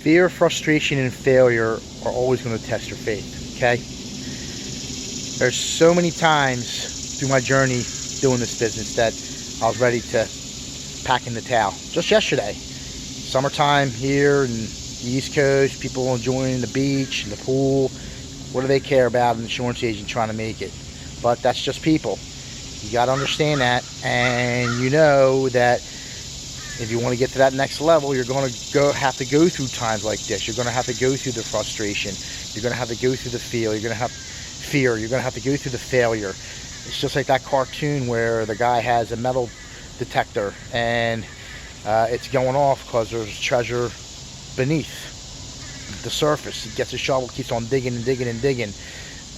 Fear, frustration, and failure are always going to test your faith, okay? There's so many times through my journey doing this business that I was ready to pack in the towel. Just yesterday, summertime here in the East Coast, people enjoying the beach and the pool. What do they care about an insurance agent trying to make it? But that's just people. You got to understand that, and you know that if you want to get to that next level, you're going to have to go through times like this. You're going to have to go through the frustration. You're going to have to go through the fear. You're going to have fear. You're going to have to go through the failure. It's just like that cartoon where the guy has a metal detector and it's going off because there's treasure beneath the surface. He gets a shovel, keeps on digging and digging and digging,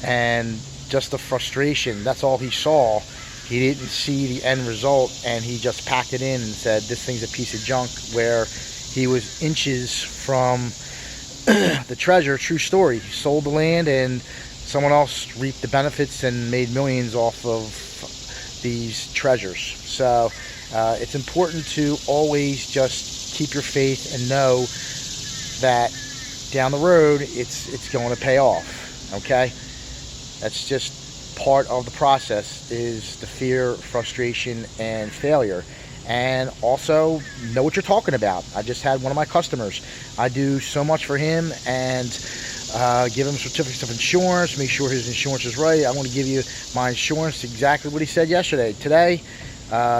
and just the frustration, that's all he saw. He didn't see the end result, and he just packed it in and said this thing's a piece of junk, where he was inches from the treasure. True story. He sold the land and someone else reaped the benefits and made millions off of these treasures. So it's important to always just keep your faith and know that down the road it's going to pay off. Okay, that's just part of the process, is the fear, frustration, and failure. And also know what you're talking about. I just had one of my customers. I do so much for him, and give him certificates of insurance, make sure his insurance is right. I want to give you my insurance, exactly what he said yesterday. Today,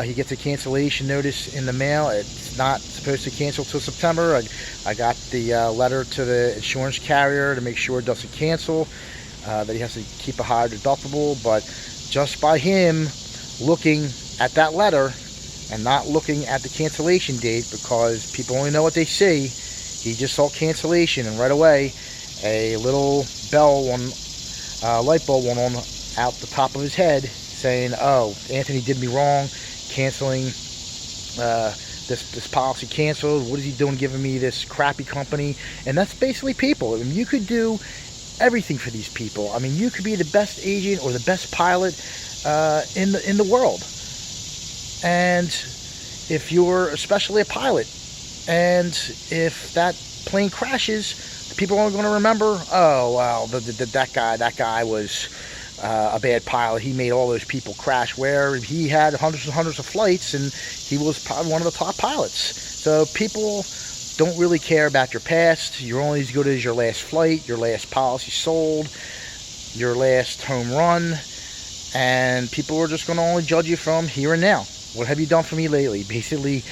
he gets a cancellation notice in the mail. It's not supposed to cancel till September. I got the letter to the insurance carrier to make sure it doesn't cancel, that he has to keep a higher deductible. But just by him looking at that letter and not looking at the cancellation date, because people only know what they see, he just saw cancellation, and right away a little bell, light bulb went on out the top of his head saying, oh, Anthony did me wrong, canceling this policy canceled. What is he doing giving me this crappy company? And that's basically people. I mean, you could do everything for these people. I mean, you could be the best agent or the best pilot in the world, and if you're especially a pilot, and if that plane crashes, people are going to remember, oh wow, that guy was a bad pilot. He made all those people crash, where he had hundreds and hundreds of flights and he was probably one of the top pilots. So people don't really care about your past. You're only as good as your last flight, your last policy sold, your last home run, and people are just going to only judge you from here and now. What have you done for me lately? Basically,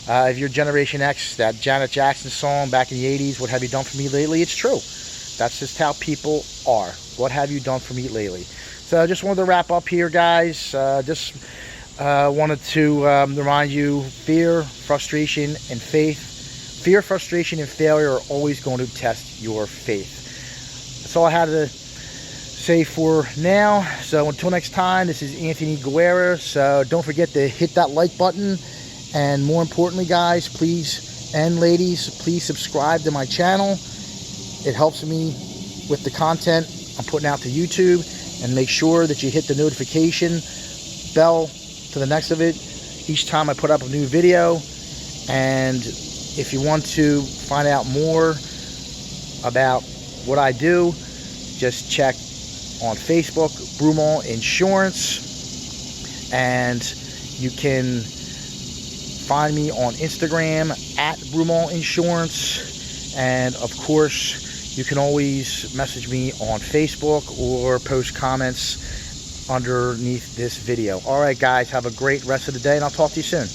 if you're Generation X, that Janet Jackson song back in the 80s, what have you done for me lately? It's true. That's just how people are. What have you done for me lately? So I just wanted to wrap up here, guys. Just wanted to remind you, fear, frustration, and faith. Fear, frustration, and failure are always going to test your faith. That's all I had to say for now. So until next time, this is Anthony Guerra. So don't forget to hit that like button. And more importantly, guys, please, and ladies, please subscribe to my channel. It helps me with the content I'm putting out to YouTube. And make sure that you hit the notification bell to the next of it each time I put up a new video. And if you want to find out more about what I do, just check on Facebook, Broomall Insurance, and you can find me on Instagram at Broomall Insurance, and of course you can always message me on Facebook or post comments underneath this video. All right, guys, have a great rest of the day, and I'll talk to you soon.